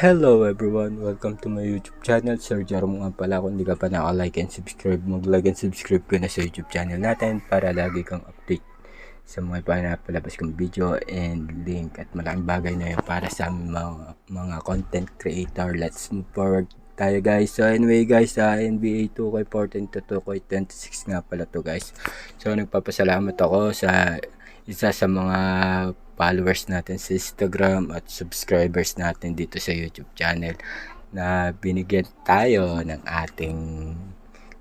Hello everyone, welcome to my YouTube channel. Sir Jerome nga pala. Kung hindi ka pa naka-like and subscribe, mag-like and subscribe ka na sa YouTube channel natin para lagi kang update sa mga pinapalabas kong video and link at malaking bagay na yun para sa aming mga content creator. Let's move forward tayo guys. So anyway guys, sa NBA 2K14 to 2K26 nga pala to guys. So nagpapasalamat ako sa isa sa mga followers natin sa Instagram at subscribers natin dito sa YouTube channel na binigyan tayo ng ating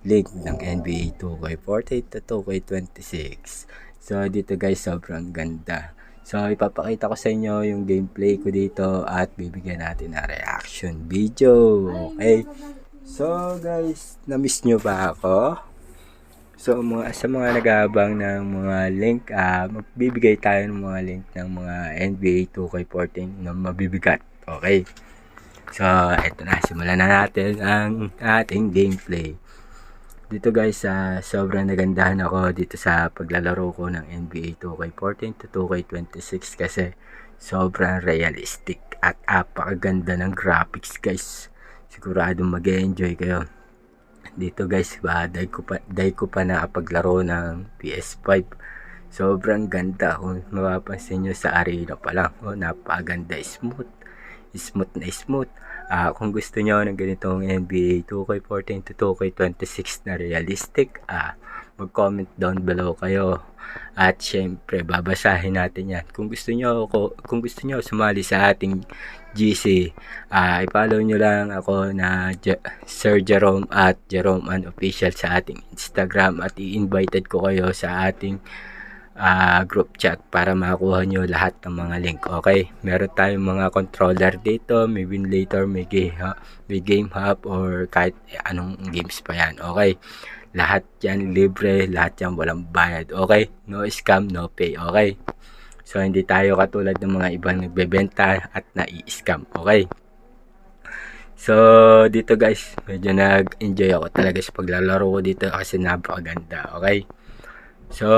link ng NBA 2K48 to 2K26. So dito guys, sobrang ganda. So ipapakita ko sa inyo yung gameplay ko dito at bibigyan natin ng reaction video. Okay? So guys, na-miss nyo ba ako? So sa mga nag-aabang ng mga link, magbibigay tayo ng mga link ng mga NBA 2K14 na mabibigat. Okay. So eto na, simulan na natin ang ating gameplay. Dito guys, sobrang nagandahan ako dito sa paglalaro ko ng NBA 2K14 to 2K26 kasi sobrang realistic at apakaganda ng graphics guys. Siguradong mag-enjoy kayo. Dito guys, dahil ko pa nakapaglaro ng PS5. Sobrang ganda. Kung mapapansin nyo sa arena pa lang, napakaganda, smooth na smooth. Kung gusto nyo ng ganitong NBA 2K14 to 2K26 na realistic, mag-comment down below kayo. At syempre, babasahin natin yan. Kung gusto nyo sumali sa ating GC, i-follow nyo lang ako na Sir Jerome at Jerome Unofficial sa ating Instagram at i-invited ko kayo sa ating group chat para makuha nyo lahat ng mga link. Okay, meron tayong mga controller dito, may win later, may game hub or kahit anong games pa yan. Okay, lahat yan libre, lahat yan walang bayad. Okay, no scam, no pay. Okay, so hindi tayo katulad ng mga ibang nagbebenta at nai-scam. Okay, so dito guys, medyo nag-enjoy ako talaga sa paglalaro ko dito kasi napakaganda. Okay, so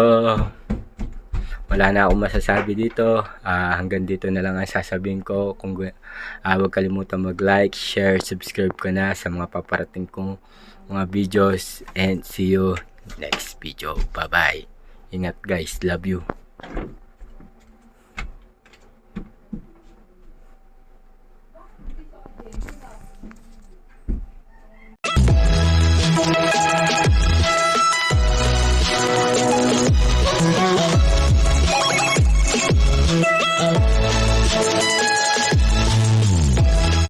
wala na akong masasabi dito. Hanggang dito na lang ang sasabihin ko. Kung huwag kalimutan mag-like, share, subscribe ka na sa mga paparating kong mga videos and see you next video. Bye bye. Ingat guys, love you.